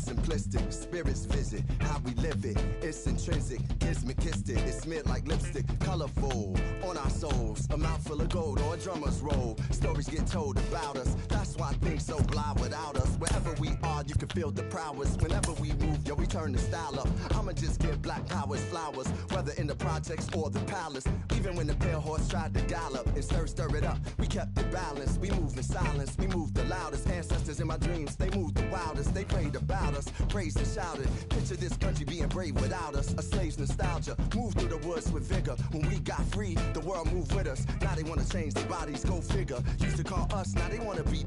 simplistic. Spirits visit how we live it. It's intrinsic, kismet-kistic. It's smeared like lipstick, colorful on our souls. A mouthful of gold or a drummer's roll. Stories get told about us. That's why things so blind without us. Wherever we are, you can feel the prowess. Whenever we move, yo, we turn the style up. I'ma just give black powers flowers, whether in the projects or the palace. Even when the pale horse tried to gallop and stir it up, we kept it balanced. We moved in silence, we moved the loudest. Ancestors in my dreams, they moved the wildest. They prayed about us, praised and shouted. Picture this country being brave without us. A slave's nostalgia, moved through the woods with vigor. When we got free, the world moved with us. Now they wanna change their bodies, go figure. Used to call us, now they wanna be.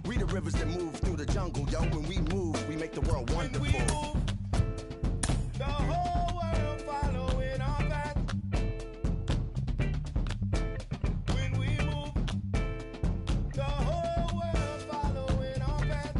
We the rivers that move through the jungle, yo. When we move, we make the world wonderful. When we move, the whole world following our path. When we move, the whole world following our path.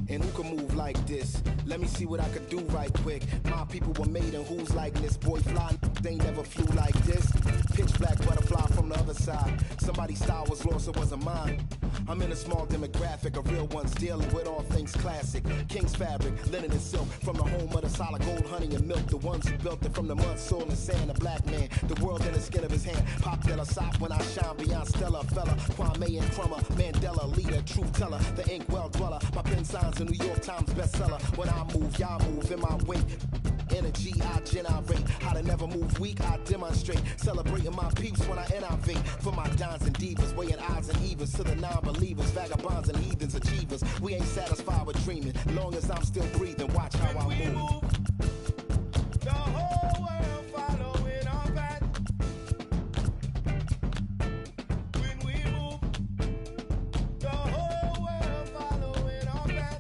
And who can move like this? Let me see what I could do right quick. My people were made in whose likeness? Boy, fly, they never flew like this. Pitch black butterfly from the other side. Somebody's style was lost, it wasn't mine. I'm in a small demographic of real ones dealing with all things classic. King's fabric, linen and silk. From the home of the solid gold, honey and milk. The ones who built it from the mud, soil and sand. A black man, the world in the skin of his hand. Pop Della Sop when I shine beyond Stella. Fella, Kwame and Crummer, Mandela, leader, truth teller. The ink well dweller. My pen signs a New York Times bestseller. When I move, y'all move in my wake. Energy, I generate. How to never move weak, I demonstrate. Celebrating my peeps when I innovate. For my dons and divas, weighing odds and evens. To the non-believers, vagabonds and heathens, achievers. We ain't satisfied with dreaming. Long as I'm still breathing, watch how I move. The whole world following our path. When we move, the whole world following our path.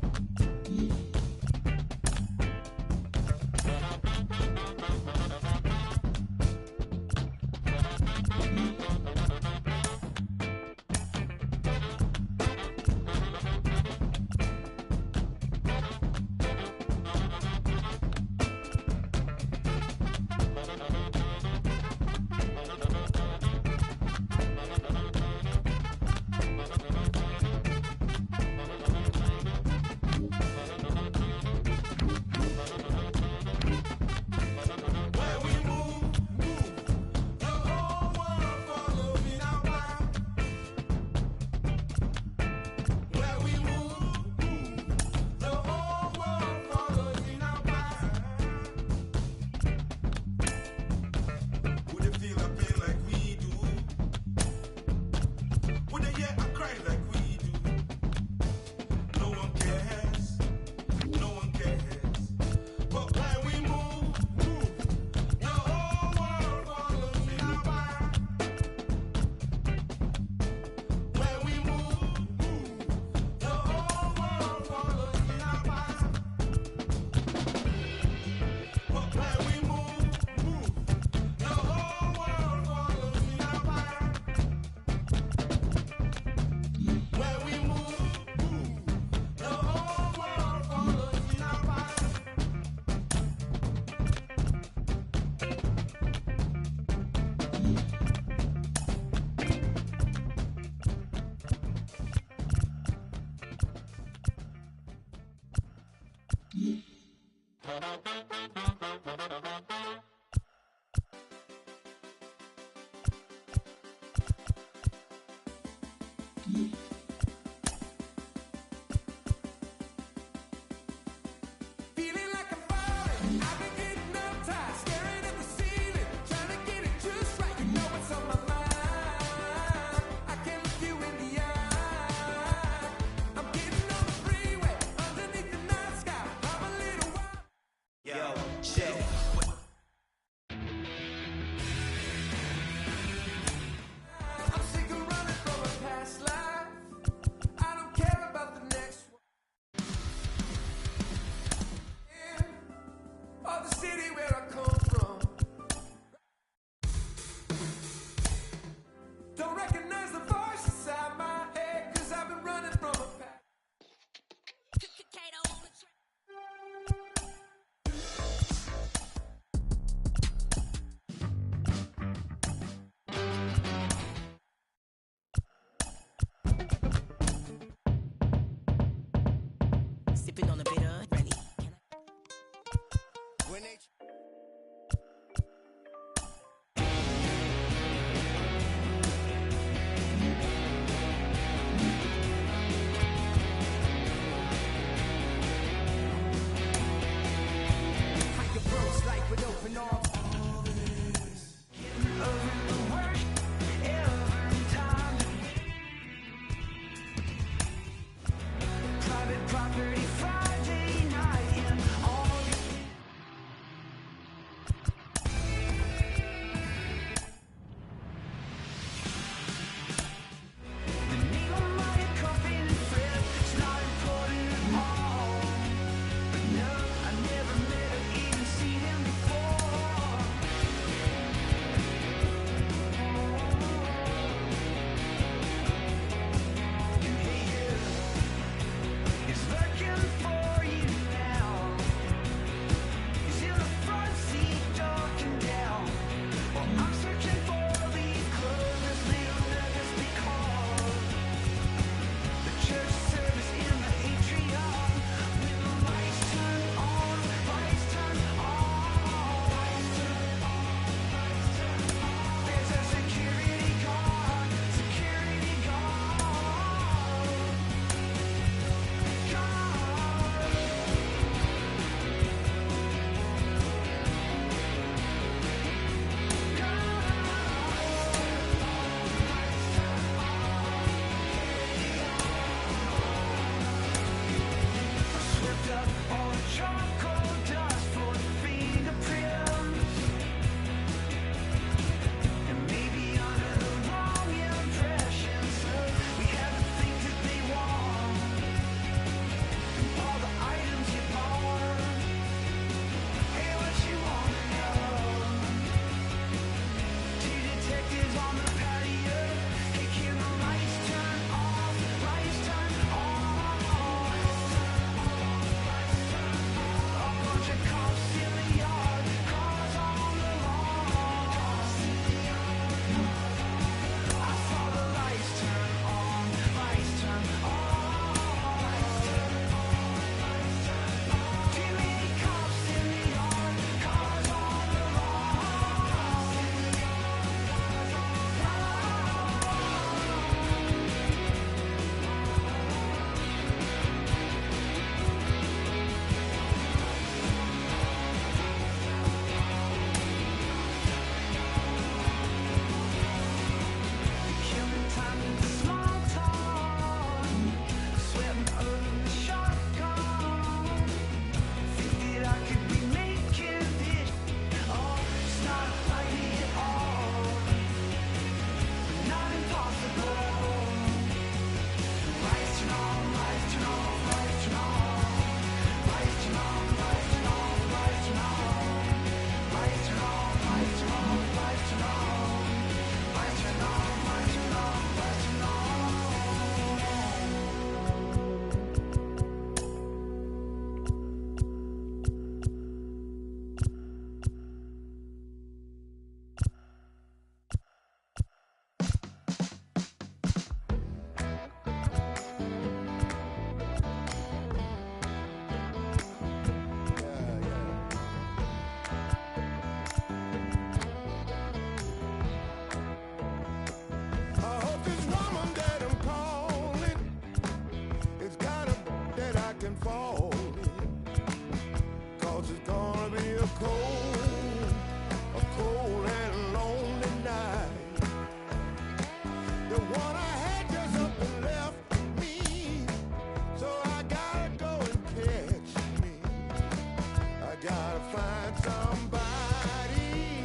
gotta find somebody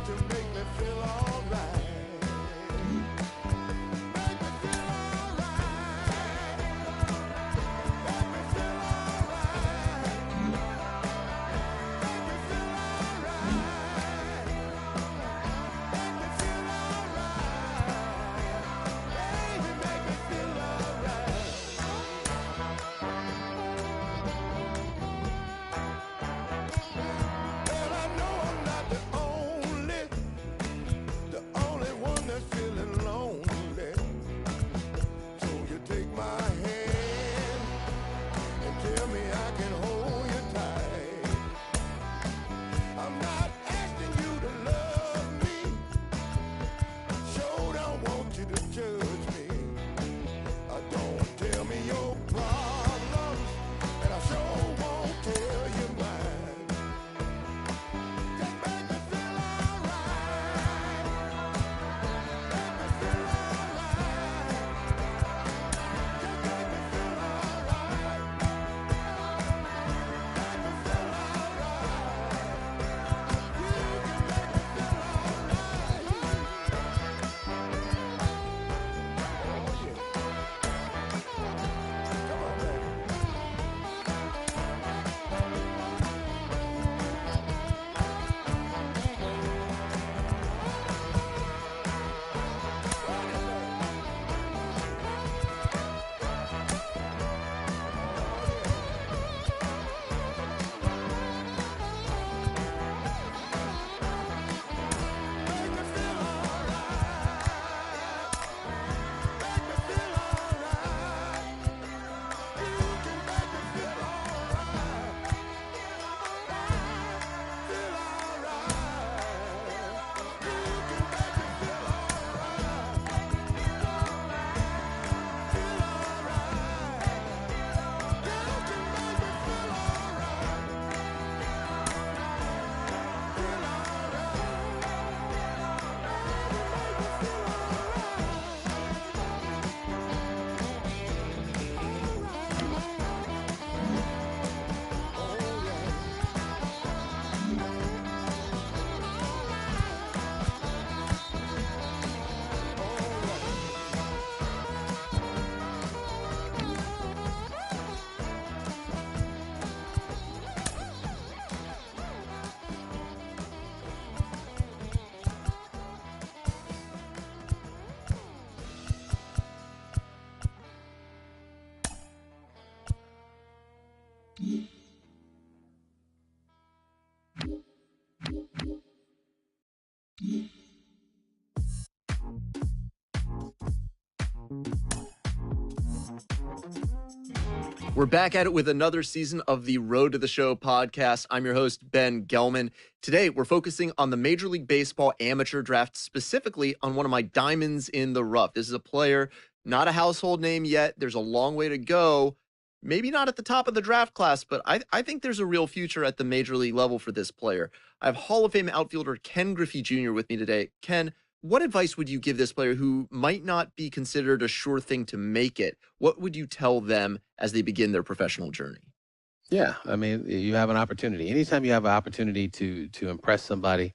to make me feel alright. Make me feel alright. Make me feel alright. Make me feel alright. Make me feel alright. Baby, make me feel alright. Well, I know I'm not the only one that's feeling lonely. So you take my hand and tell me I can hold you tight. I'm not asking you to love me. Sure don't want you to judge me. Don't tell me your problems, and I sure won't tell you mine. Just make me feel alright. Make me feel alright. Just make me feel alright. Make me feel alright. You can make me feel alright. Oh yeah. Come on, baby. Make me feel alright. Make me feel alright. You can make me feel alright. Feel alright. You can make me feel alright. Feel alright. You can make me feel We're back at it with another season of the Road to the Show podcast. I'm your host, Ben Gelman. Today, we're focusing on the Major League Baseball amateur draft, specifically on one of my diamonds in the rough. This is a player, not a household name yet. There's a long way to go. Maybe not at the top of the draft class, but I think there's a real future at the major league level for this player. I have Hall of Fame outfielder Ken Griffey Jr. with me today. Ken, what advice would you give this player who might not be considered a sure thing to make it? What would you tell them as they begin their professional journey? Yeah, I mean, you have an opportunity. Anytime you have an opportunity to impress somebody,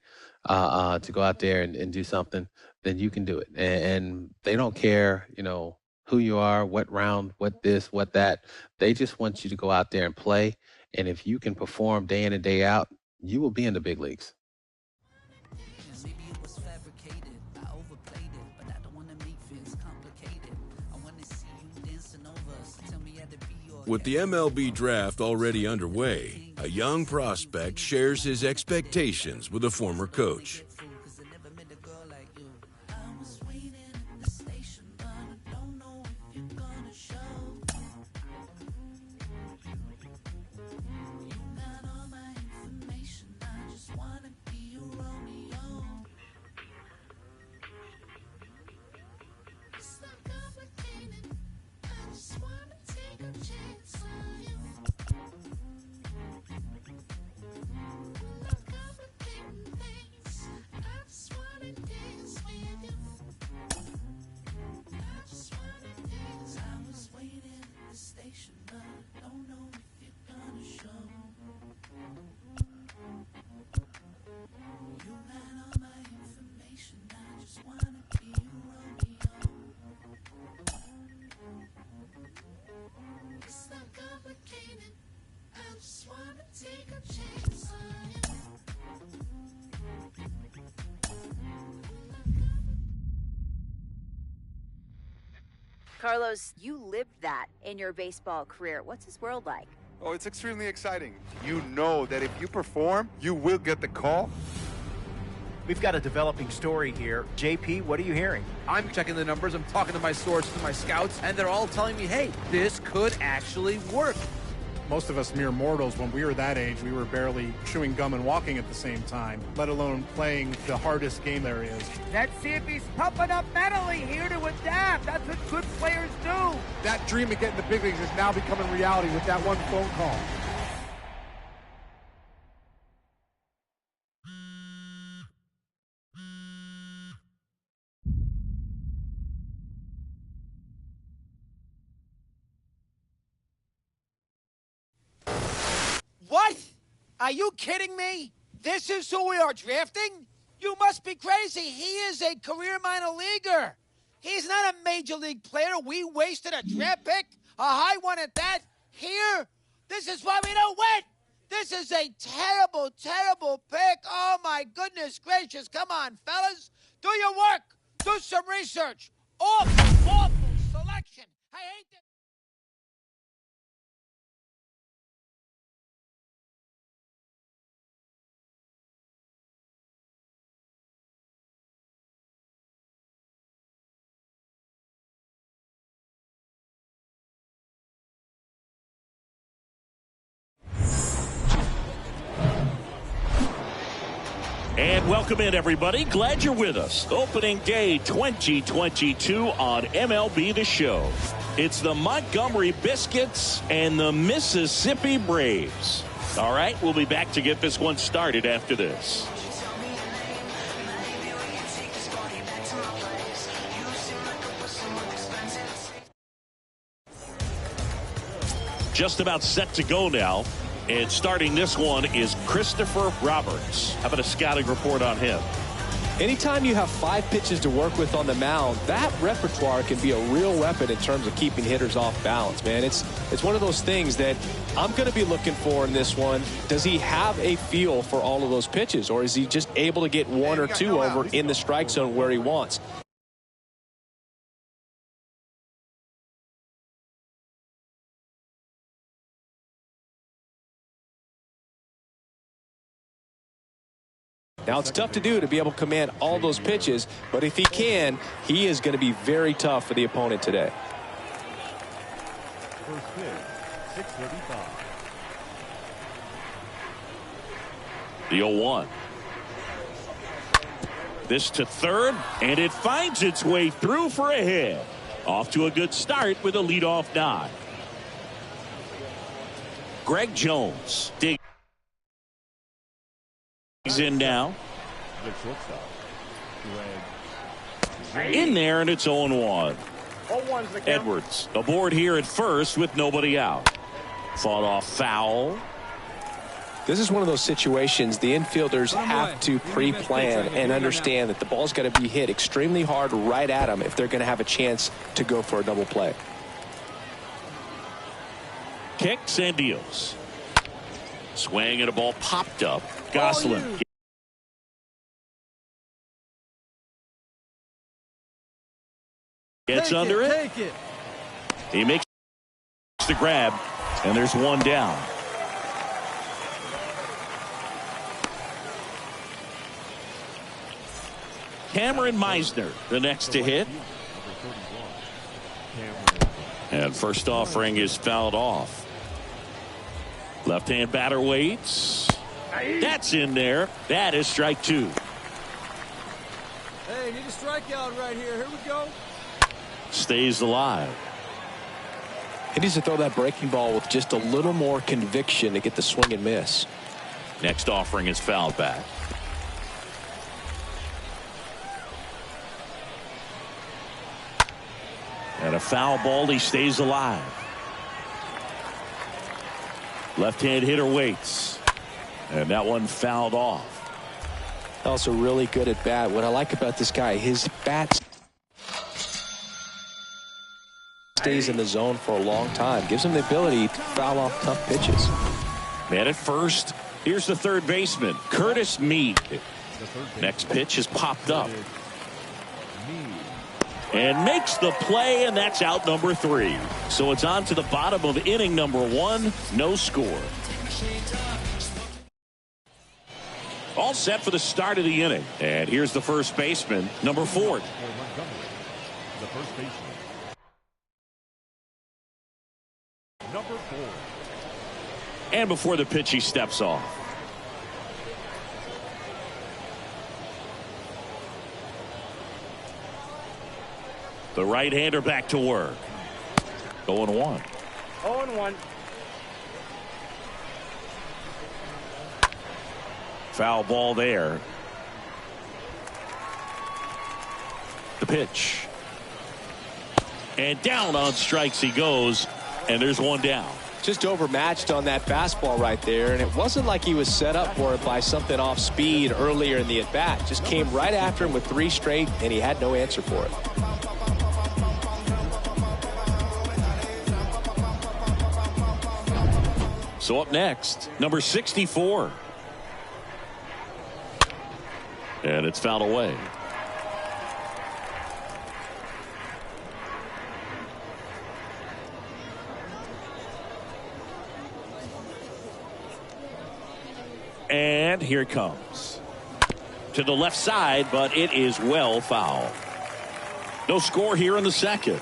to go out there and do something, then you can do it. And they don't care, who you are, what round, what this, what that. They just want you to go out there and play. And if you can perform day in and day out, you will be in the big leagues. Maybe it was fabricated, I overplayed it, but I don't want to make things complicated. I want to see you dancing over, so tell me how to be your With the MLB draft already underway, a young prospect shares his expectations with a former coach. Cause I never met a girl like you. I was waiting at the station, but I don't know if you're gonna show. You got all my information, I just wanna be your Romeo. It's not complicated, I just wanna take a chance on you. Not complicating things, I Carlos, you lived that in your baseball career. What's this world like? Oh, it's extremely exciting. You know that if you perform, you will get the call. We've got a developing story here. JP, what are you hearing? I'm checking the numbers. I'm talking to my sources and my scouts, and they're all telling me, hey, this could actually work. Most of us mere mortals, when we were that age, we were barely chewing gum and walking at the same time, let alone playing the hardest game there is. Let's see if he's pumping up mentally here to adapt. That's what good players do. That dream of getting the big leagues is now becoming reality with that one phone call. What? Are you kidding me? This is who we are drafting? You must be crazy. He is a career minor leaguer. He's not a major league player. We wasted a draft pick, a high one at that. Here, this is why we don't win. This is a terrible, terrible pick. Oh, my goodness gracious. Come on, fellas. Do your work. Do some research. Awful, awful selection. I hate this. And welcome in, everybody. Glad you're with us. Opening day 2022 on MLB The Show. It's the Montgomery Biscuits and the Mississippi Braves. All right, we'll be back to get this one started after this. Just about set to go now. And starting this one is Christopher Roberts. How about a scouting report on him? Anytime you have 5 pitches to work with on the mound, that repertoire can be a real weapon in terms of keeping hitters off balance, man. It's one of those things that I'm going to be looking for in this one. Does he have a feel for all of those pitches, or is he just able to get 1 or 2 over in the strike zone where he wants? Now, it's tough to do to be able to command all those pitches, but if he can, he is going to be very tough for the opponent today. First pitch, 6:35. The 0-1. This to third, and it finds its way through for a hit. Off to a good start with a leadoff nod. Greg Jones digs in now. The shortstop, In there, and it's 0-1. Edwards aboard here at first with nobody out. Fought off foul. This is one of those situations the infielders have to pre-plan and understand that the ball's got to be hit extremely hard right at them if they're going to have a chance to go for a double play. Kicks and deals. Swing and a ball popped up. Gosselin. Gets under it. He makes the grab, and there's one down. Cameron Meisner, the next to hit. And first offering is fouled off. Left-hand batter waits. That's in there. That is strike 2. Hey, need a strikeout right here. Here we go. Stays alive. He needs to throw that breaking ball with just a little more conviction to get the swing and miss. Next offering is fouled back. And a foul ball. He stays alive. Left-hand hitter waits. And that one fouled off. Also really good at bat. What I like about this guy, his bat stays in the zone for a long time. Gives him the ability to foul off tough pitches. Man at first. Here's the third baseman, Curtis Mead. Next pitch is popped up. and makes the play, and that's out number 3. So it's on to the bottom of inning number 1. No score. All set for the start of the inning. And here's the first baseman, number 4. The first baseman, number 4. And before the pitch, he steps off. The right-hander back to work. 0-1. 0-1. Foul ball there. The pitch. And down on strikes he goes. And there's one down. Just overmatched on that fastball right there, and it wasn't like he was set up for it by something off speed earlier in the at-bat. Just came right after him with 3 straight, and he had no answer for it. So up next, number 64. And it's fouled away. And here it comes. To the left side, but it is well foul. No score here in the second.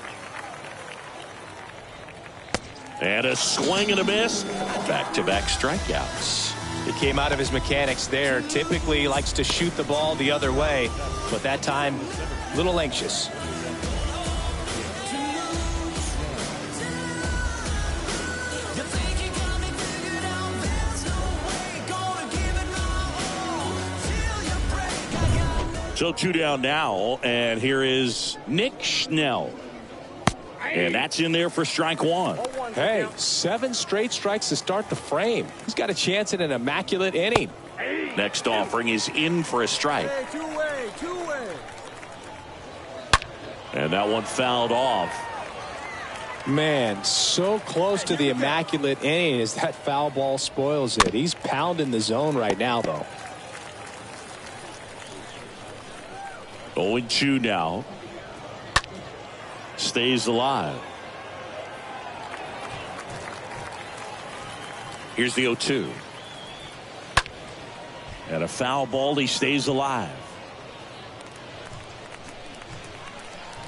And a swing and a miss. Back-to-back strikeouts. It came out of his mechanics there. Typically likes to shoot the ball the other way, but that time a little anxious. So 2 down now, and here is Nick Schnell. And that's in there for strike 1. Hey, 7 straight strikes to start the frame. He's got a chance at an immaculate inning. Next offering is in for a strike. Two-way. And that one fouled off. Man, so close to the immaculate inning as that foul ball spoils it. He's pounding the zone right now, though. 0-2 now. Stays alive. Here's the 0-2. And a foul ball. He stays alive.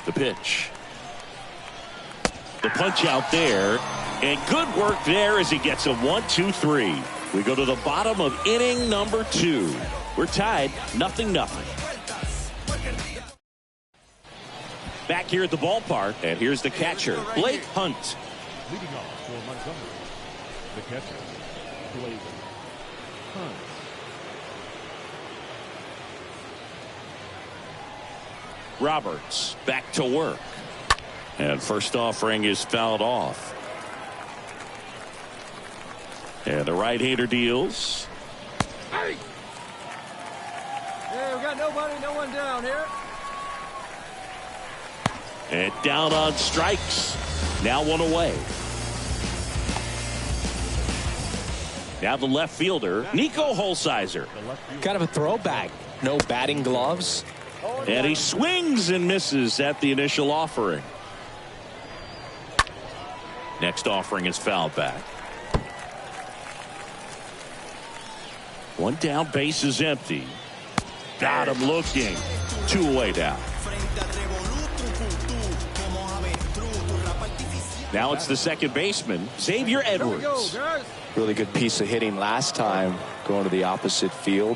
The pitch. The punch out there. And good work there as he gets a 1-2-3. We go to the bottom of inning number 2. We're tied 0-0. Back here at the ballpark, and here's the catcher, Blake Hunt. Leading off for Montgomery, the catcher, Blake Hunt. Roberts back to work. And first offering is fouled off. And the right-hander deals. Hey, we got nobody, no one down here. And down on strikes. Now one away. Now the left fielder, Nico Holsizer. Kind of a throwback. No batting gloves. And he swings and misses at the initial offering. Next offering is fouled back. One down, base is empty. Got him looking. 2 away now. Now it's the second baseman, Xavier Edwards. Really good piece of hitting last time, going to the opposite field.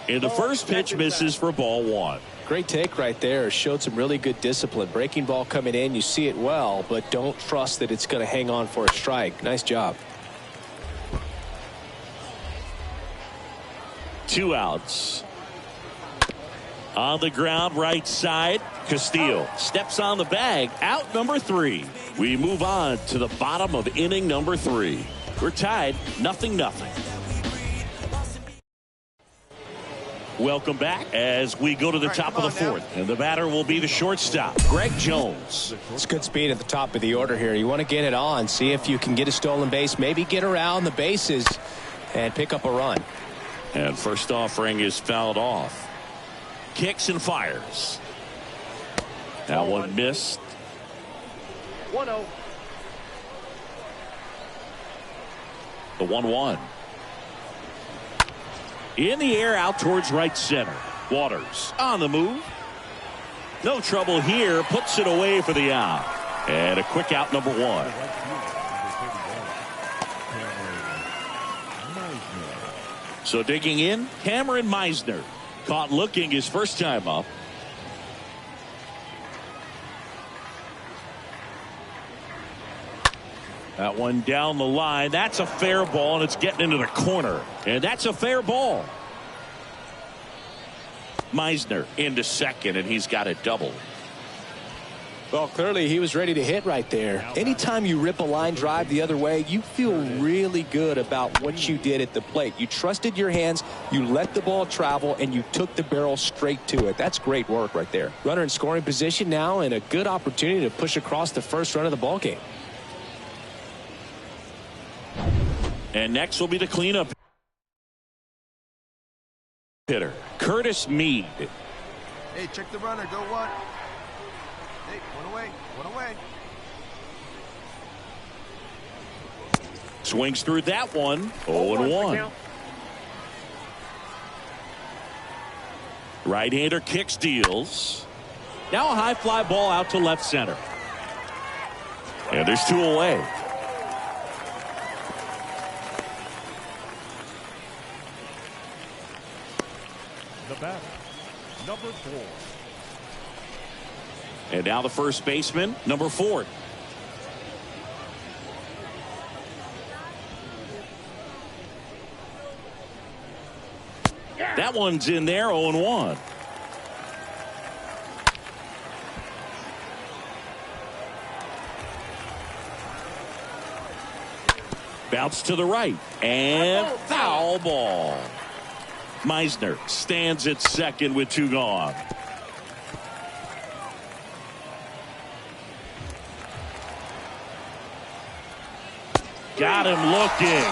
And the first pitch misses for ball 1. Great take right there. Showed some really good discipline. Breaking ball coming in, you see it well, but don't trust that it's going to hang on for a strike. Nice job. 2 outs. On the ground, right side, Castillo steps on the bag, out number 3. We move on to the bottom of inning number 3. We're tied 0-0. Welcome back as we go to the top of the 4th. And the batter will be the shortstop, Greg Jones. It's good speed at the top of the order here. You want to get it on, see if you can get a stolen base, maybe get around the bases and pick up a run. And first offering is fouled off. kicks and fires. That one missed. 1-0. The 1-1. In the air out towards right center. Waters on the move. No trouble here. Puts it away for the out. And a quick out, number 1. So digging in, Cameron Meisner. Caught looking his first time up. That one down the line. That's a fair ball, and it's getting into the corner. And that's a fair ball. Meisner into second, and he's got a double. Well, clearly he was ready to hit right there. Anytime you rip a line drive the other way, you feel really good about what you did at the plate. You trusted your hands, you let the ball travel, and you took the barrel straight to it. That's great work right there. Runner in scoring position now, and a good opportunity to push across the first run of the ball game. And next will be the cleanup hitter, Curtis Mead. Hey, check the runner. Go one. Hey, one away. One away. Swings through that one. 0-1. Right-hander kicks, deals. Now a high fly ball out to left center. And there's 2 away. The batter, number 4. And now the first baseman, number 4. That one's in there, 0-1. Bounce to the right, and foul ball. Meisner stands at second with 2 gone. Got him looking.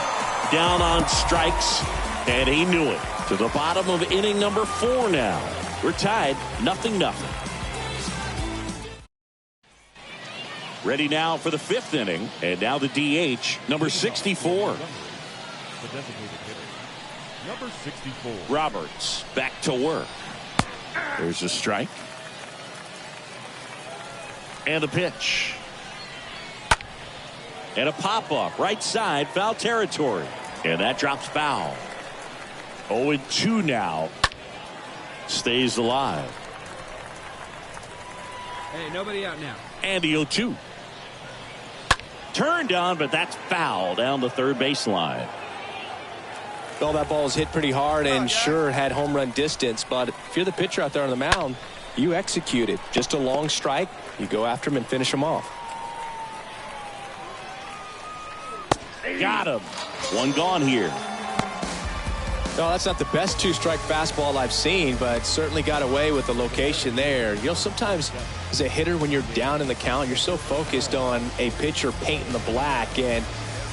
Down on strikes, and he knew it. To the bottom of inning number 4 now. We're tied, 0-0. Ready now for the 5th inning, and now the DH, number 64. The designated hitter, number 64. Roberts back to work. There's a strike. And a pitch. And a pop-up, right side, foul territory. And that drops foul. 0-2 now. Stays alive. Hey, nobody out now. And the 0-2. Turned on, but that's foul down the third baseline. Well, that ball was hit pretty hard and sure had home run distance, but if you're the pitcher out there on the mound, you execute it. Just a long strike, you go after him and finish him off. Got him. 1 gone here. No, that's not the best 2-strike fastball I've seen, but certainly got away with the location there. You know, sometimes as a hitter, when you're down in the count, you're so focused on a pitcher painting the black, and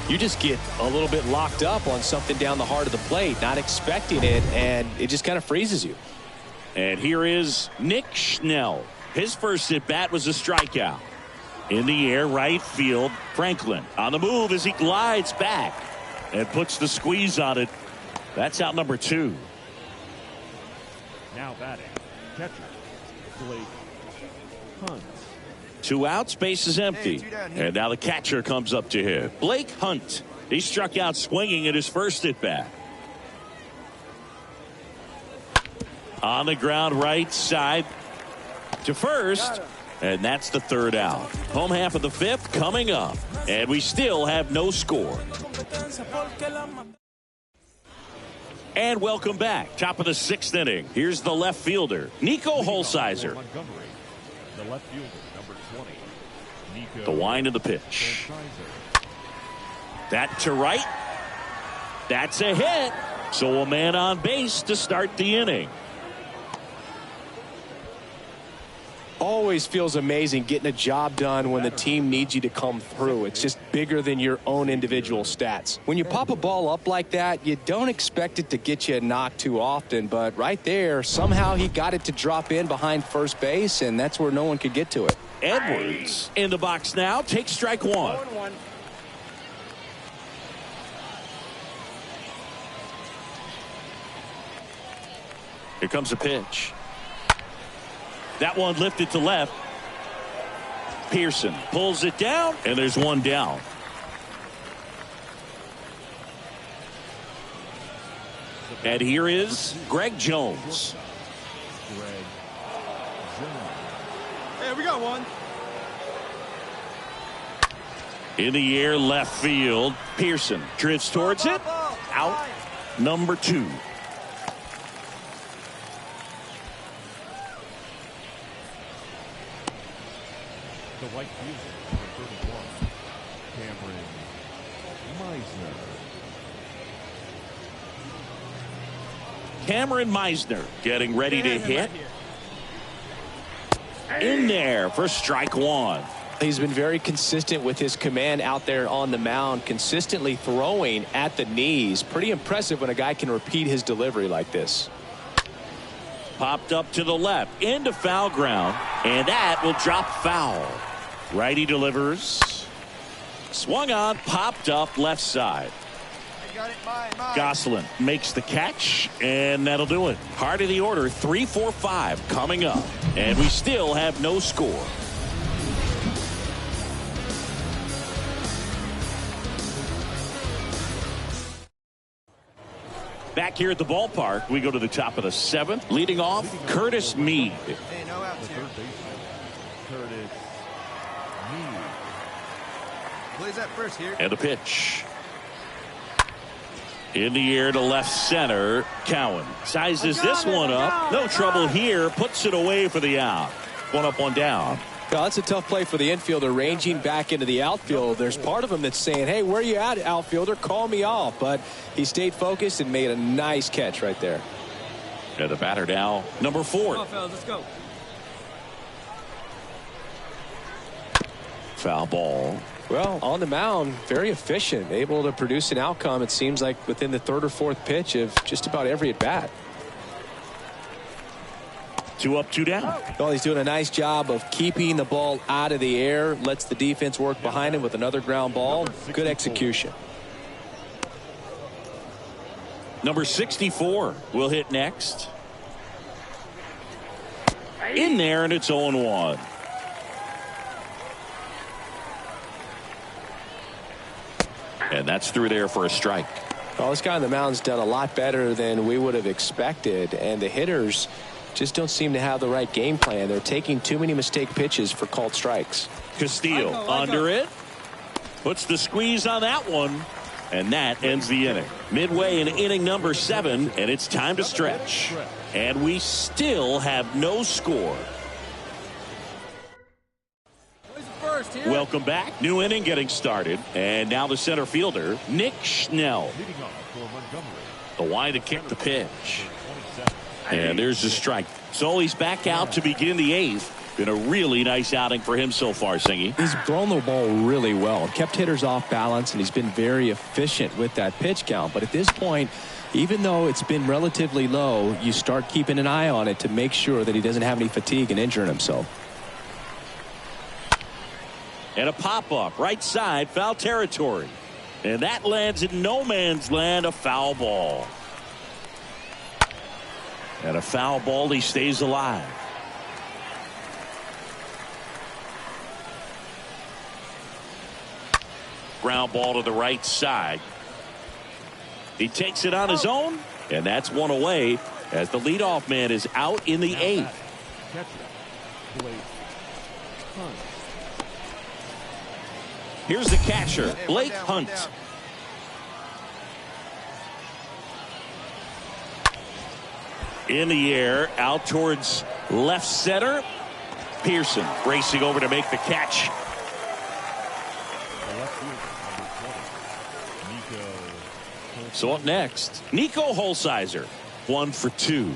you just get a little bit locked up on something down the heart of the plate, not expecting it, and it just kind of freezes you. And here is Nick Schnell. His first at-bat was a strikeout. In the air, right field, Franklin on the move as he glides back and puts the squeeze on it. That's out number 2. Now batting, catcher, Blake Hunt. 2 outs, base is empty. Hey, 2 down here. And now the catcher comes up to him. Blake Hunt. He struck out swinging at his first at-bat. On the ground, right side to first. And that's the 3rd out. Home half of the 5th coming up. And we still have no score. And welcome back. Top of the 6th inning. Here's the left fielder, Nico Holsizer. Montgomery, the left fielder, number 20. Nico The wind of the pitch. That to right. That's a hit. So a man on base to start the inning. always feels amazing getting a job done when the team needs you to come through. It's just bigger than your own individual stats. When you pop a ball up like that, you don't expect it to get you a knock too often, but right there, somehow he got it to drop in behind first base, and that's where no one could get to it. Edwards in the box now, takes strike one. Here comes a pitch. That one lifted to left. Pearson pulls it down, and there's one down. And here is Greg Jones. Hey, we got one. In the air, left field. Pearson drifts towards it. Out. Number 2. The right fielder, number 31, Cameron Meisner. Cameron Meisner getting ready to hit. In there for strike one. He's been very consistent with his command out there on the mound, consistently throwing at the knees. Pretty impressive when a guy can repeat his delivery like this. Popped up to the left into foul ground, and that will drop foul. Righty delivers. Swung on, popped up left side. Gosselin makes the catch, and that'll do it. Heart of the order, 3-4-5 coming up, and we still have no score. Back here at the ballpark, we go to the top of the 7th. Leading off, Curtis Mead. Hey, no outs here. Curtis Mead. Plays that first here. And a pitch. In the air to left center. Cowan sizes this one up. No trouble here. Puts it away for the out. 1 up, 1 down. Well, that's a tough play for the infielder, ranging back into the outfield. There's part of him that's saying, hey, where you at, outfielder? Call me off. But he stayed focused and made a nice catch right there. And the batter now, number 4. Come on, fellas, let's go. Foul ball. Well, on the mound, very efficient, able to produce an outcome, it seems like, within the 3rd or 4th pitch of just about every at-bat. 2 up, 2 down. Well, he's doing a nice job of keeping the ball out of the air, lets the defense work behind him with another ground ball. Good execution. Number 64 will hit next. In there, and it's 0-1. And that's through there for a strike. Well, this guy on the mound's done a lot better than we would have expected, and the hitters just don't seem to have the right game plan. They're taking too many mistake pitches for called strikes. Castillo under it. Puts the squeeze on that one. And that ends the inning. Midway in inning number 7, and it's time to stretch. And we still have no score. Welcome back. New inning getting started. And now the center fielder, Nick Schnell. The wide to kick the pitch. And there's the strike. So he's back out to begin the 8th. Been a really nice outing for him so far, Singy. He's thrown the ball really well. Kept hitters off balance, and he's been very efficient with that pitch count. But at this point, even though it's been relatively low, you start keeping an eye on it to make sure that he doesn't have any fatigue and injuring himself. And a pop-up right side, foul territory. And that lands in no man's land, a foul ball. And a foul ball, he stays alive. Ground ball to the right side. He takes it on his own, and that's one away as the leadoff man is out in the 8th. Here's the catcher, Blake Hunt. In the air, out towards left center. Pearson racing over to make the catch. So up next, Nico Holsizer, 1 for 2.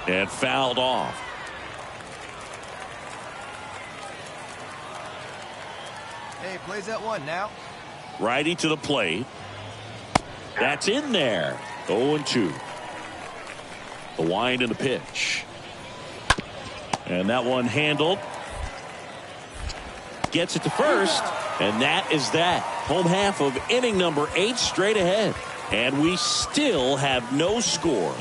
And fouled off. Hey, plays that one now. Righty to the plate. That's in there. 0-2. The wind and the pitch. And that one handled. Gets it to first. And that is that. Home half of inning number 8 straight ahead. And we still have no score.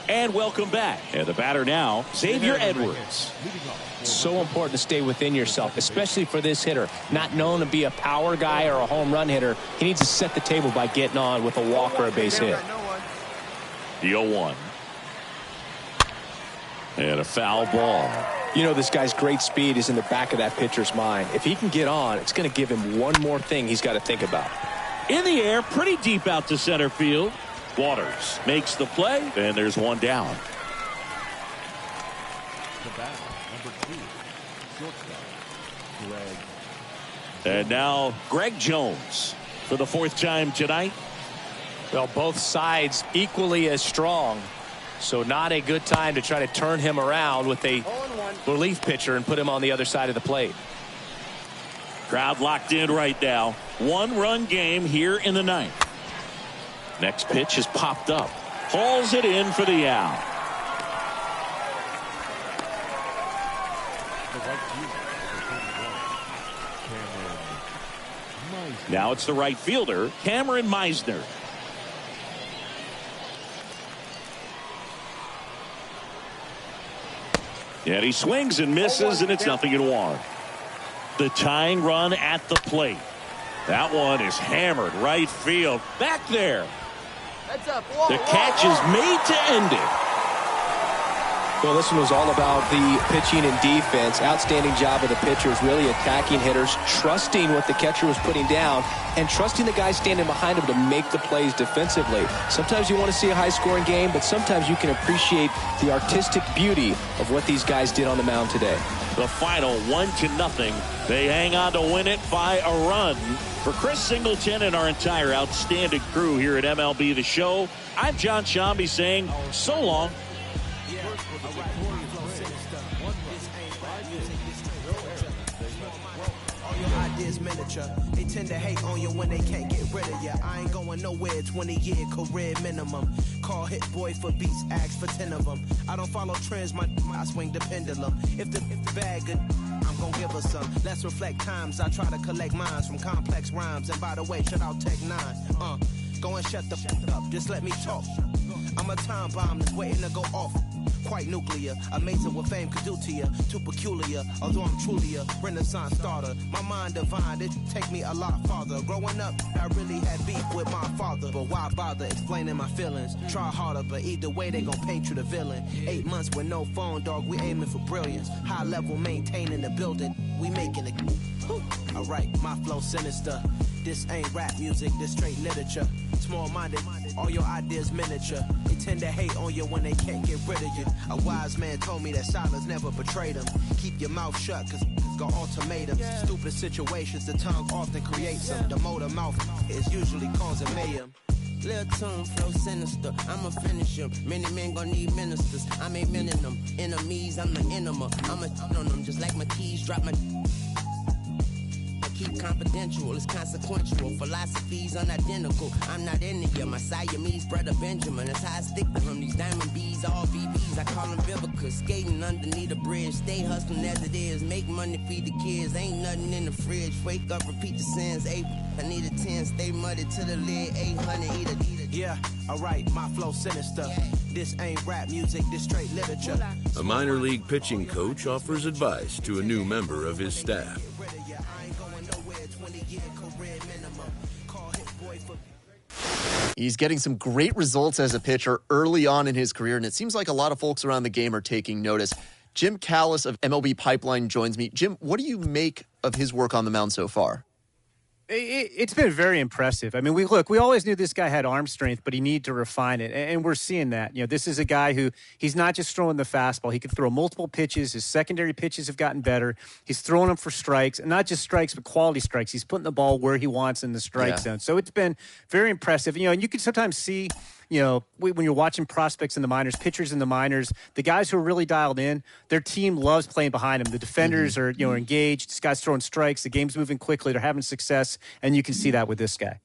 And welcome back. And the batter now, Xavier Edwards. So important to stay within yourself, especially for this hitter. Not known to be a power guy or a home run hitter. He needs to set the table by getting on with a walk or a base hit. The 0-1. And a foul ball. You know, this guy's great speed is in the back of that pitcher's mind. If he can get on, it's going to give him one more thing he's got to think about. In the air, pretty deep out to center field. Waters makes the play, and there's one down. The batter, number 2, shortstop, Greg. And now Greg Jones for the 4th time tonight. Well, both sides equally as strong. So not a good time to try to turn him around with a relief pitcher and put him on the other side of the plate. Crowd locked in right now. 1-run game here in the 9th. Next pitch has popped up. Hauls it in for the out. Now it's the right fielder, Cameron Meisner. And he swings and misses, and it's 0-1. The tying run at the plate. That one is hammered right field. Back there. The catch is made to end it. Well, this one was all about the pitching and defense. Outstanding job of the pitchers, really attacking hitters, trusting what the catcher was putting down, and trusting the guy standing behind him to make the plays defensively. Sometimes you want to see a high-scoring game, but sometimes you can appreciate the artistic beauty of what these guys did on the mound today. The final 1-0. They hang on to win it by a run. For Chris Singleton and our entire outstanding crew here at MLB The Show, I'm John Shambi saying so long. Miniature. They tend to hate on you when they can't get rid of you. I ain't going nowhere, 20-year career minimum. Call Hit Boy for beats, ask for 10 of them. I don't follow trends, I swing the pendulum. If the bag good, I'm gonna give her some. Let's reflect times, I try to collect minds from complex rhymes. And by the way, shout out Tech 9. Go and shut the f up, just let me talk. I'm a time bomb that's waiting to go off. Quite nuclear, amazing what fame could do to you. Too peculiar, although I'm truly a renaissance starter. My mind divine, it take me a lot farther. Growing up, I really had beef with my father. But why bother explaining my feelings? Try harder, but either way they gon' paint you the villain. 8 months with no phone, dog, we aiming for brilliance. High level maintaining the building, we making it. Alright, my flow sinister. This ain't rap music, this straight literature. Small-minded, all your ideas miniature. They tend to hate on you when they can't get rid of you. A wise man told me that silence never betrayed him. Keep your mouth shut, cause it's got ultimatums. Stupid situations, the tongue often creates them. The motor mouth is usually causing mayhem. Lil' tune, flow sinister, I'ma finish him. Many men gon' need ministers, I'm a men in them. Enemies, I'm the enema. I'ma on them, just like my keys, drop my... Keep confidential, it's consequential. Philosophies unidentical. I'm not into you. My Siamese brother Benjamin. That's how I stick to him. These diamond bees, all BBs. I call them Vivica. Skating underneath the bridge. Stay hustling as it is. Make money, feed the kids. Ain't nothing in the fridge. Wake up, repeat the sins. 8, I need a 10. Stay muddy to the lid. 800, eat a. Yeah, alright, my flow sinister. This ain't rap music, this straight literature. A minor league pitching coach offers advice to a new member of his staff. He's getting some great results as a pitcher early on in his career, and it seems like a lot of folks around the game are taking notice. Jim Callis of MLB Pipeline joins me. Jim, what do you make of his work on the mound so far? It's been very impressive. I mean, we always knew this guy had arm strength, but he needed to refine it, and we're seeing that. You know, this is a guy who he's not just throwing the fastball. He can throw multiple pitches. His secondary pitches have gotten better. He's throwing them for strikes, and not just strikes, but quality strikes. He's putting the ball where he wants in the strike zone. So it's been very impressive. You know, and you can sometimes see, when you're watching prospects in the minors, pitchers in the minors, the guys who are really dialed in, their team loves playing behind them. The defenders are, engaged. This guy's throwing strikes. The game's moving quickly. They're having success, and you can see that with this guy.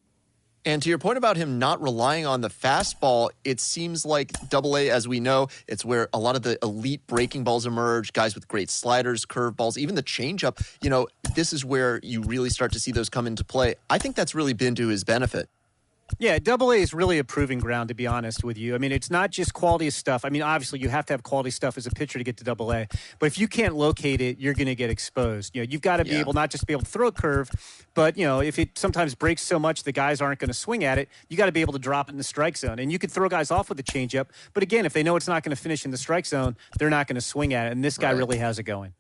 And to your point about him not relying on the fastball, it seems like Double-A, as we know, it's where a lot of the elite breaking balls emerge, guys with great sliders, curveballs, even the changeup. This is where you really start to see those come into play. I think that's really been to his benefit. Yeah, Double-A is really a proving ground, to be honest with you. I mean, it's not just quality of stuff. I mean, obviously, you have to have quality stuff as a pitcher to get to Double-A. But if you can't locate it, you're going to get exposed. You've got to be able not just to be able to throw a curve, but, if it sometimes breaks so much the guys aren't going to swing at it, you got to be able to drop it in the strike zone. And you can throw guys off with a changeup. But again, if they know it's not going to finish in the strike zone, they're not going to swing at it. And this guy really has it going.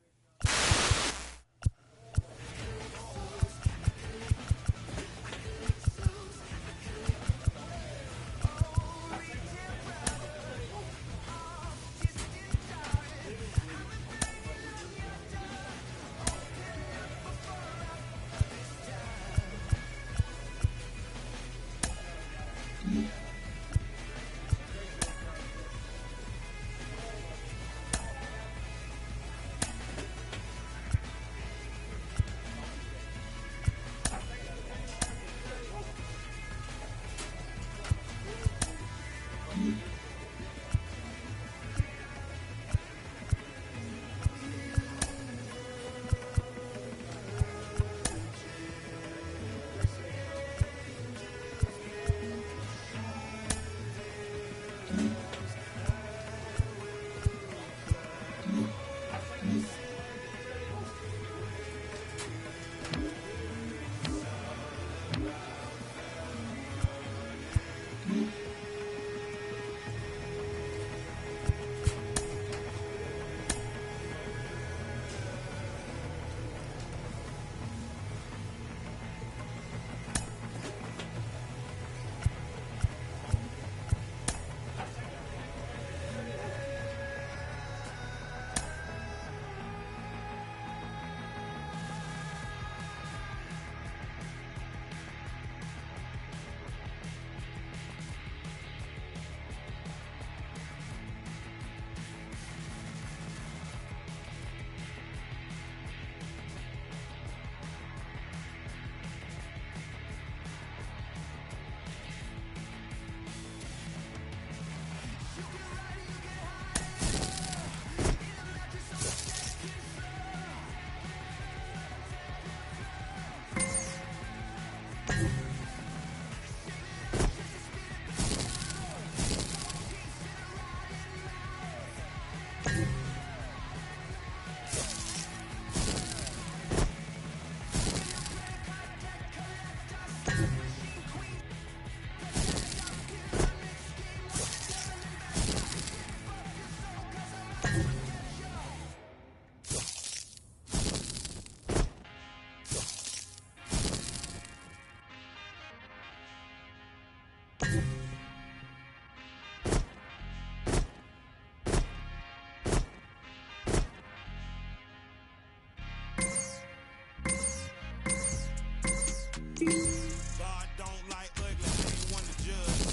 God don't like ugly, I ain't one to judge.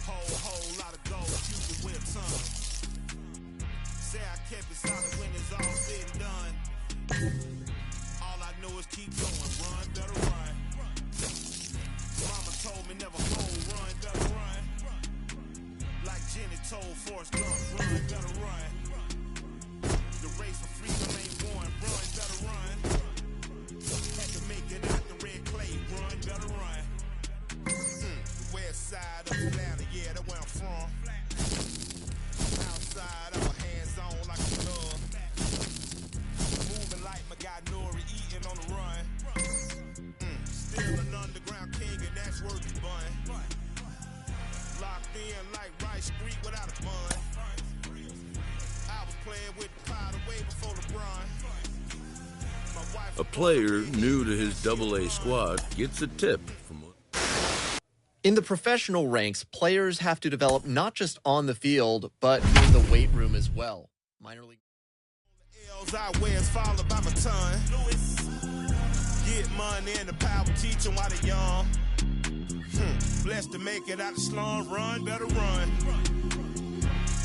Whole lot of gold, Cupid whip tongue. Say I kept it solid when it's all said and done. All I know is keep going, run, better run. Mama told me never hold, run, better run. Like Jenny told Forrest Gump, run, better run. The race for freedom ain't won, run, better run. Had to make it out the red clay, run, better run. The west side of Atlanta, yeah, that's where I'm from. Outside, I'm hands-on like a glove. Moving like my guy Nori, eating on the run. Still an underground king, and that's worth the bun. Locked in like Rice Street without a bun. I was playing with the powder way before LeBron. A player new to his Double-A squad gets a tip from. In the professional ranks, players have to develop not just on the field, but in the weight room as well. Minor league. L's I wears followed by my ton. Get money and the power, teach them while they young. Blessed to make it out the slum, run, better run.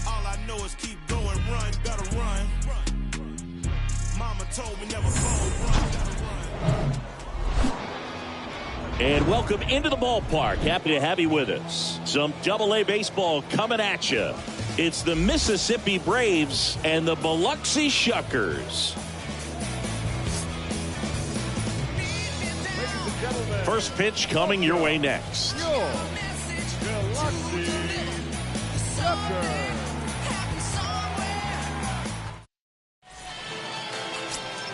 All I know is keep going, run, better run. Mama told me never fold, run, better run. And welcome into the ballpark. Happy to have you with us. Some Double-A baseball coming at you. It's the Mississippi Braves and the Biloxi Shuckers. First pitch coming your way next.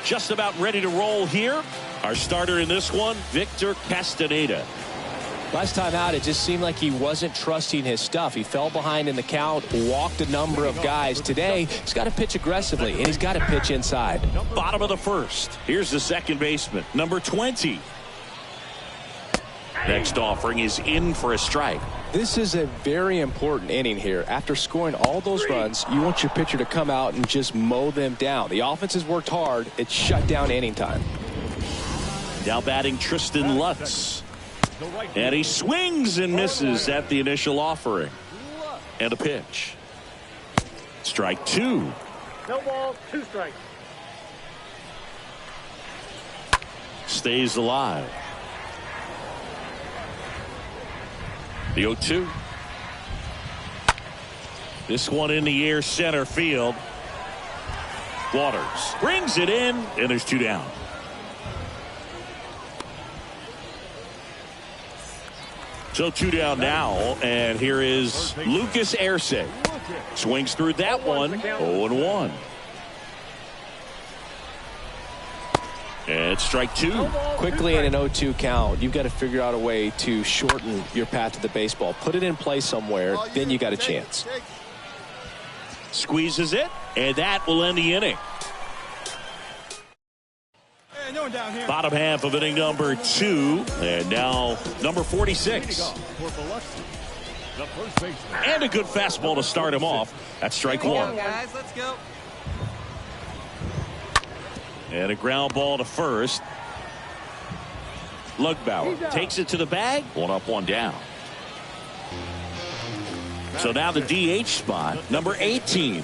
Just about ready to roll here. Our starter in this one, Victor Castaneda. Last time out, it just seemed like he wasn't trusting his stuff. He fell behind in the count, walked a number of guys. Today, he's got to pitch aggressively, and he's got to pitch inside. Bottom of the first. Here's the second baseman, number 20. Next offering is in for a strike. This is a very important inning here. After scoring all those runs, you want your pitcher to come out and just mow them down. The offense has worked hard. It's shut down inning time. Now batting Tristan Lutz. And he swings and misses at the initial offering. And a pitch. Strike two. No ball, 2 strikes. Stays alive. The 0-2. This one in the air, center field. Waters brings it in, and there's 2 down. So 2 down now, and here is Lucas Erceg. Swings through that one, 0-1. And strike 2. Quickly in an 0-2 count, you've got to figure out a way to shorten your path to the baseball. Put it in play somewhere, then you got a chance. Squeezes it, and that will end the inning. Bottom half of inning number 2, and now number 46. And a good fastball to start him off. That's strike 1. Guys, let's go. And a ground ball to first. Lugbauer takes it to the bag. 1 up, 1 down. So now the DH spot, number 18.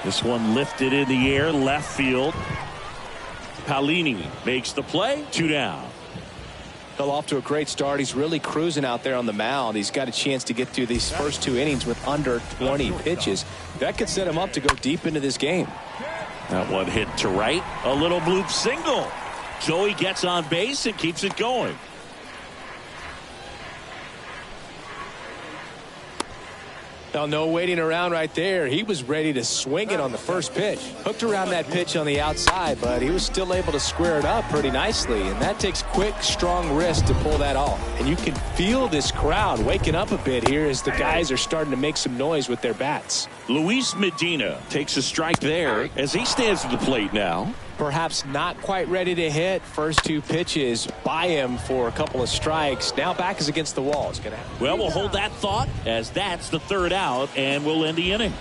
This one lifted in the air, left field. Paolini makes the play. 2 down. Fell off to a great start. He's really cruising out there on the mound. He's got a chance to get through these first 2 innings with under 20 pitches. That could set him up to go deep into this game. That one hit to right. A little bloop single. Joey gets on base and keeps it going. Now, no waiting around right there. He was ready to swing it on the first pitch. Hooked around that pitch on the outside, but he was still able to square it up pretty nicely. And that takes quick, strong wrist to pull that off. And you can feel this crowd waking up a bit here as the guys are starting to make some noise with their bats. Luis Medina takes a strike there as he stands at the plate now. Perhaps not quite ready to hit. First 2 pitches by him for a couple of strikes. Now back is against the wall. It's going to happen. Well, we'll hold that thought as that's the 3rd out, and we'll end the inning.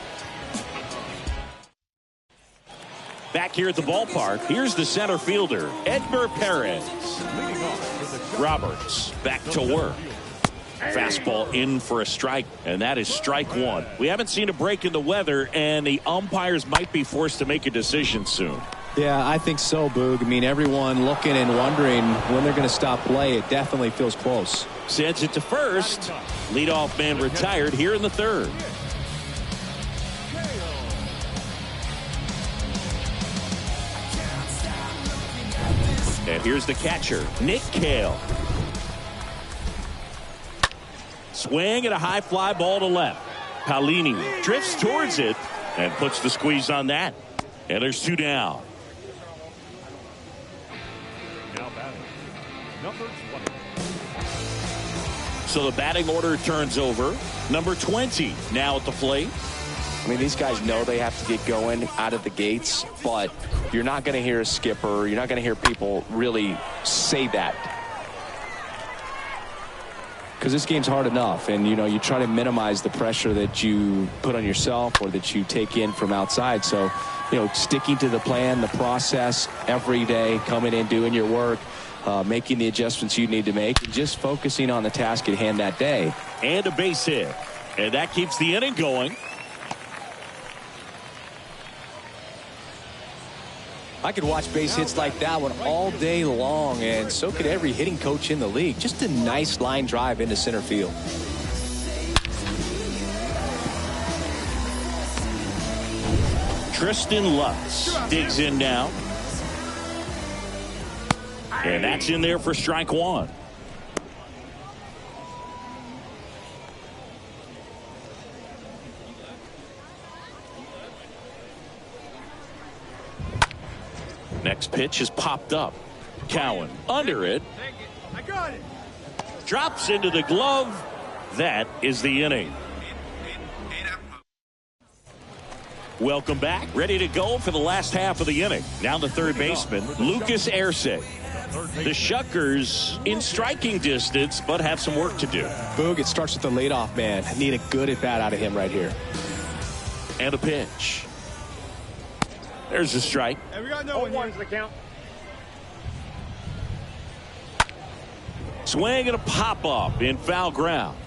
Back here at the ballpark, here's the center fielder, Edgar Perez. Roberts back to work. Fastball in for a strike, and that is strike 1. We haven't seen a break in the weather, and the umpires might be forced to make a decision soon. Yeah, I think so, Boog. I mean, everyone looking and wondering when they're going to stop play. It definitely feels close. Sends it to first. Leadoff man retired here in the 3rd. And here's the catcher, Nick Cale. Swing and a high fly ball to left. Paolini drifts towards it and puts the squeeze on that. And there's 2 down. So the batting order turns over. Number 20 now at the plate. I mean, these guys know they have to get going out of the gates, but you're not going to hear a skipper. You're not going to hear people really say that. Because this game's hard enough, and, you know, you try to minimize the pressure that you put on yourself or that you take in from outside. So, you know, sticking to the plan, the process every day, coming in, doing your work. making the adjustments you need to make, and just focusing on the task at hand that day. And a base hit. And that keeps the inning going. I could watch base hits like that one all day long, and so could every hitting coach in the league. Just a nice line drive into center field. Tristan Lutz digs in now. And that's in there for strike one. Next pitch is popped up. Cowan under it. I got it. Drops into the glove. That is the inning. Welcome back. Ready to go for the last half of the inning. Now the third baseman, Lucas Erceg. The Shuckers in striking distance, but have some work to do. Boog, it starts with the leadoff man. Need a good at-bat out of him right here. And a pitch. There's a strike. Hey, we got no one. The count. Swing and a pop-up in foul ground.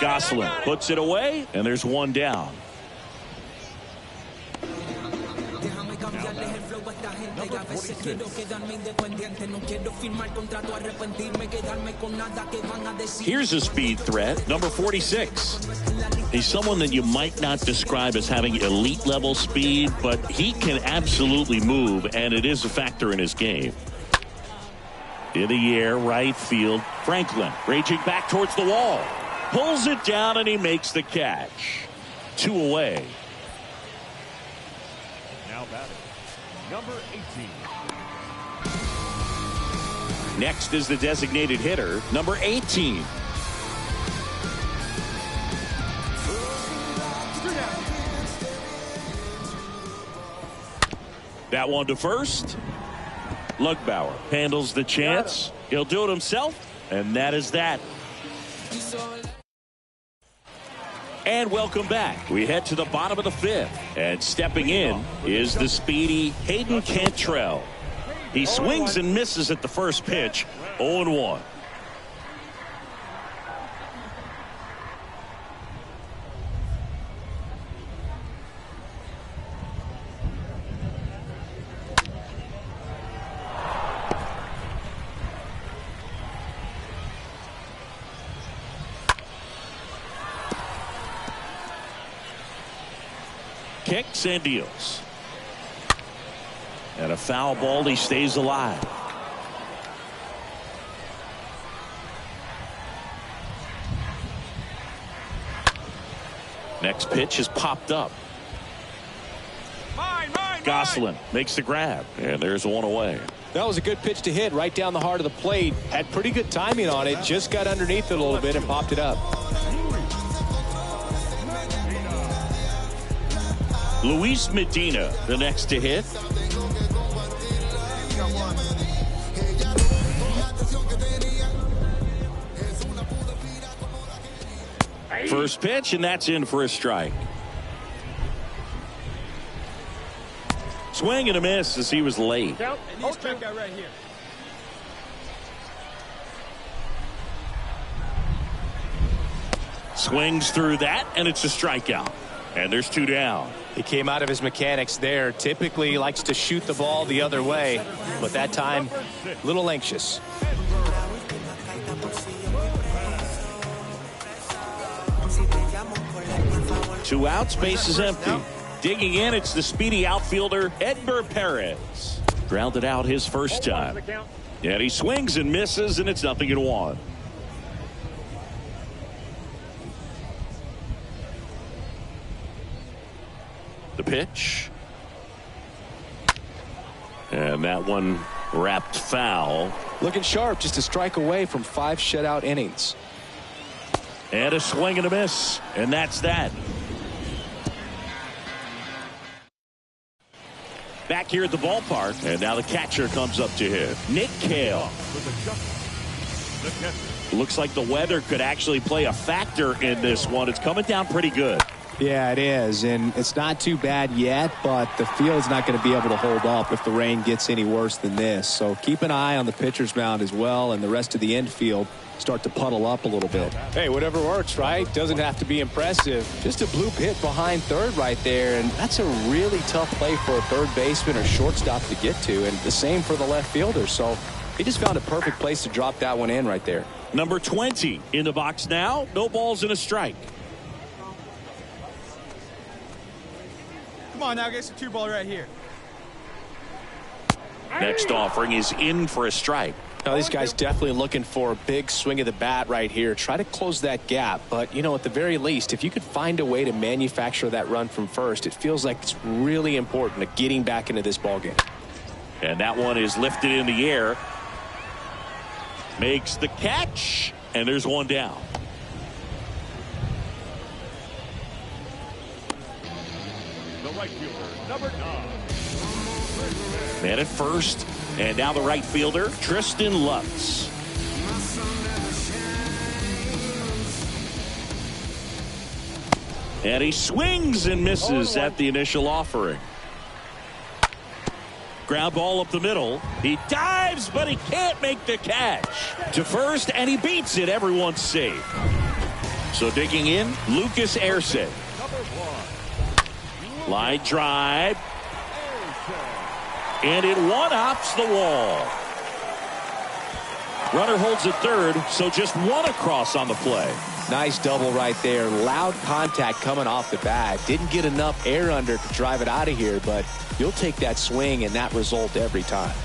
Gosselin puts it away, and there's one down. Here's a speed threat, number 46. He's someone that you might not describe as having elite level speed, but he can absolutely move, and it is a factor in his game. In the air, right field, Franklin raging back towards the wall. Pulls it down, and he makes the catch. 2 away. Now batting, number 18. Next is the designated hitter, number 18. That one to first. Lugbauer handles the chance. He'll do it himself, and that is that. And welcome back. We head to the bottom of the fifth, and stepping in is the speedy Hayden Cantrell. He swings and misses at the first pitch, 0-1. Kicks and deals. And a foul ball, he stays alive. Next pitch is popped up. Gosselin makes the grab, and there's one away. That was a good pitch to hit right down the heart of the plate. Had pretty good timing on it. Just got underneath it a little bit and popped it up. Luis Medina, the next to hit. First pitch, and that's in for a strike. Swing and a miss as he was late. Count. And this guy right here. Swings through that, and it's a strikeout. And there's 2 down. He came out of his mechanics there. Typically he likes to shoot the ball the other way, but that time a little anxious. Two outs, base is empty. Digging in, it's the speedy outfielder Edmer Perez. Grounded out his first time. And he swings and misses, and it's 0-1. The pitch. And that one wrapped foul. Looking sharp, just a strike away from 5 shutout innings. And a swing and a miss. And that's that. Back here at the ballpark. And now the catcher comes up to hit. Nick Cale. Looks like the weather could actually play a factor in this one. It's coming down pretty good. Yeah, it is, and it's not too bad yet, but the field's not going to be able to hold up if the rain gets any worse than this. So keep an eye on the pitcher's mound as well, and the rest of the infield start to puddle up a little bit. Hey, whatever works, right? Doesn't have to be impressive. Just a bloop hit behind third right there, and that's a really tough play for a third baseman or shortstop to get to, and the same for the left fielder. So he just found a perfect place to drop that one in right there. Number 20 in the box now. No balls and a strike. Come on now, get some 2-ball right here. Next offering is in for a strike. Now, these guys definitely looking for a big swing of the bat right here. Try to close that gap. But, you know, at the very least, if you could find a way to manufacture that run from first, it feels like it's really important to getting back into this ballgame. And that one is lifted in the air. Makes the catch. And there's one down. The right fielder, number 9. Man at first. And now the right fielder, Tristan Lutz. And he swings and misses at the initial offering. Ground ball up the middle. He dives, but he can't make the catch. To first, and he beats it. Everyone's safe. So digging in, Lucas Erceg. Line drive. And it one-hops the wall. Runner holds at third, so just one across on the play. Nice double right there. Loud contact coming off the bat. Didn't get enough air under to drive it out of here, but you'll take that swing and that result every time.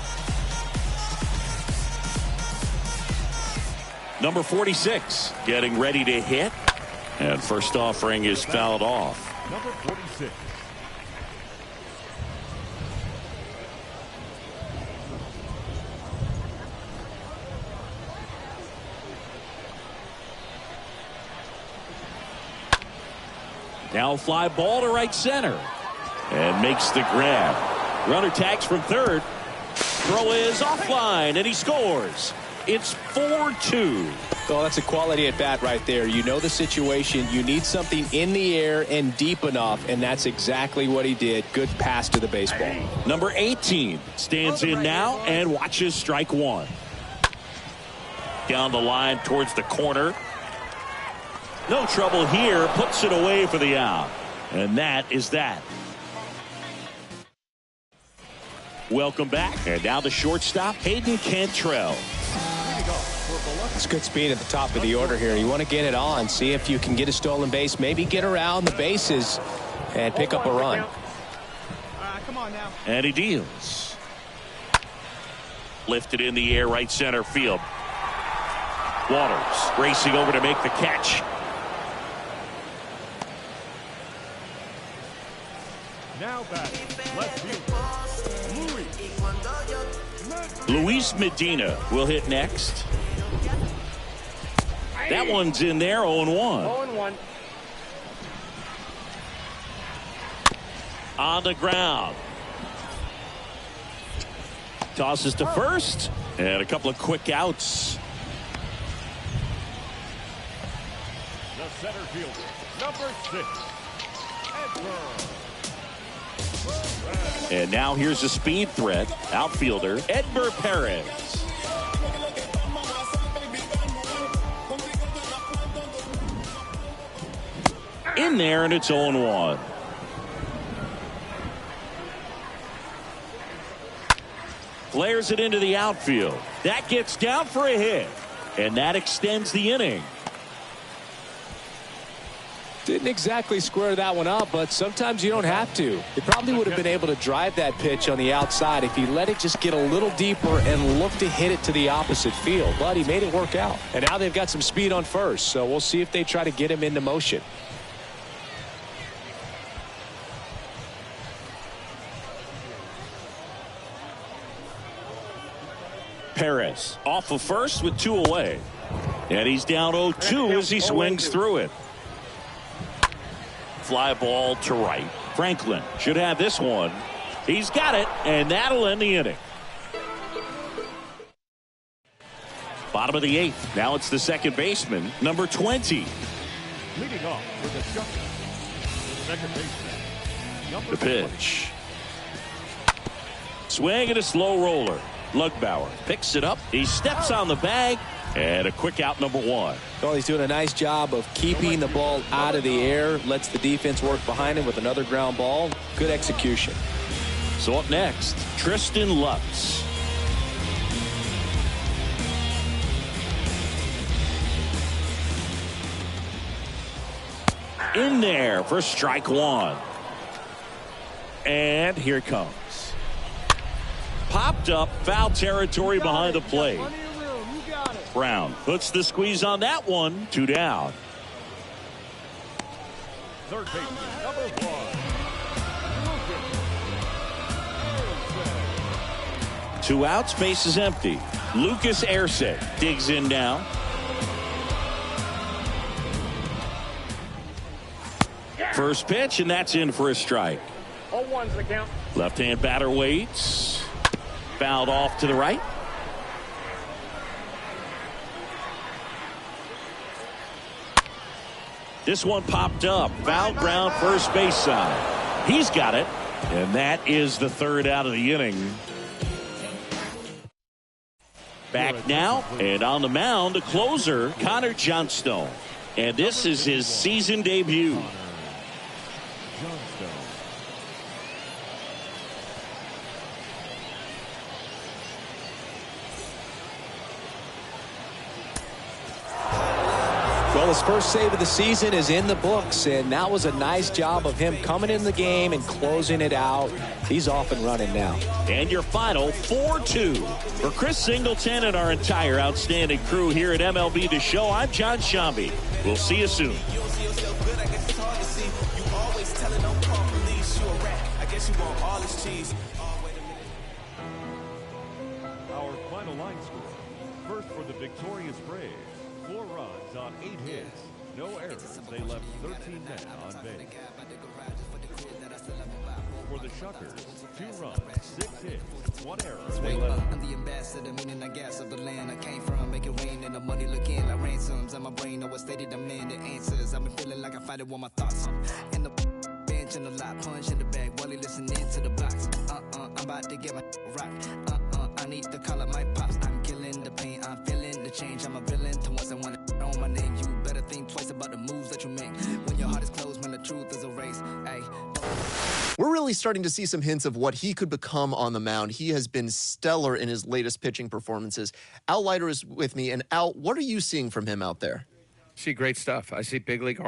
Number 46 getting ready to hit. And first offering is fouled off. Number 46. Now fly ball to right center. And makes the grab. Runner tags from third. Throw is offline, and he scores. It's 4-2. Oh, that's a quality at bat right there. You know the situation. You need something in the air and deep enough, and that's exactly what he did. Good pass to the baseball. Number 18 stands in now and watches strike one. Down the line towards the corner. No trouble here. Puts it away for the out. And that is that. Welcome back. And now the shortstop, Hayden Cantrell. It's good speed at the top of the order here. You want to get it on. See if you can get a stolen base. Maybe get around the bases and pick up a run. Come on now. And he deals. Lifted in the air, right center field. Waters racing over to make the catch. Now back, left fielder, Luis Medina will hit next. That one's in there, 0-1. 0-1. On the ground. Tosses to first. And a couple of quick outs. the center fielder, number 6, Edgar. And now here's a speed threat, outfielder Edgar Perez. In there, and it's 0-1. Flares it into the outfield. That gets down for a hit, and that extends the inning. Didn't exactly square that one up, but sometimes you don't have to. He probably would have been able to drive that pitch on the outside if he let it just get a little deeper and look to hit it to the opposite field, but he made it work out. And now they've got some speed on first, so we'll see if they try to get him into motion. Perez off of first with 2 away. And he's down 0-2 as he swings through it. Fly ball to right. Franklin should have this one. He's got it, and that'll end the inning. Bottom of the 8th. Now it's the second baseman, number 20. Leading off with a shutdown, Second baseman. The pitch. Swing and a slow roller. Lugbauer picks it up. He steps on the bag. And a quick out, number one. Well, he's doing a nice job of keeping the ball out of the air. Lets the defense work behind him with another ground ball. Good execution. So up next, Tristan Lutz. In there for strike one. And here it comes. Popped up, foul territory behind the plate. Brown puts the squeeze on that one. 2 down. Third baseman, number 1. 2 outs, base is empty. Lucas Erceg digs in now. First pitch, and that's in for a strike. 0-1's the count. Left-hand batter waits. Fouled off to the right. This one popped up. Foul ground, first base side. He's got it. And that is the third out of the inning. Back now, and on the mound, the closer, Connor Johnstone. And this is his season debut. Well, his first save of the season is in the books, and that was a nice job of him coming in the game and closing it out. He's off and running now. And your final 4-2. For Chris Singleton and our entire outstanding crew here at MLB The Show, I'm John Shambi. We'll see you soon. Our final line score. First for the victorious Braves. 4 runs on 8 hits. No errors. They left 13 men on base. For the Shuckers, 2 runs, 6 hits, 1 error. They left. I'm the ambassador, meaning I gas of the land I came from. Make it rain and the money looking like ransoms. And my brain always steady demanding answers. I've been feeling like I fight it with my thoughts. And the bench and the lot punch in the bag while he listening to the box. I'm about to get my rock. I need to call up my pops. I'm killing the pain. I'm feeling the change. I'm a villain to once I want to on my name. You better think twice about the moves that you make. When your heart is closed, man, the truth is a race. Ay. We're really starting to see some hints of what he could become on the mound. He has been stellar in his latest pitching performances. Al Leiter is with me. And Al, what are you seeing from him out there? See great stuff. I see big league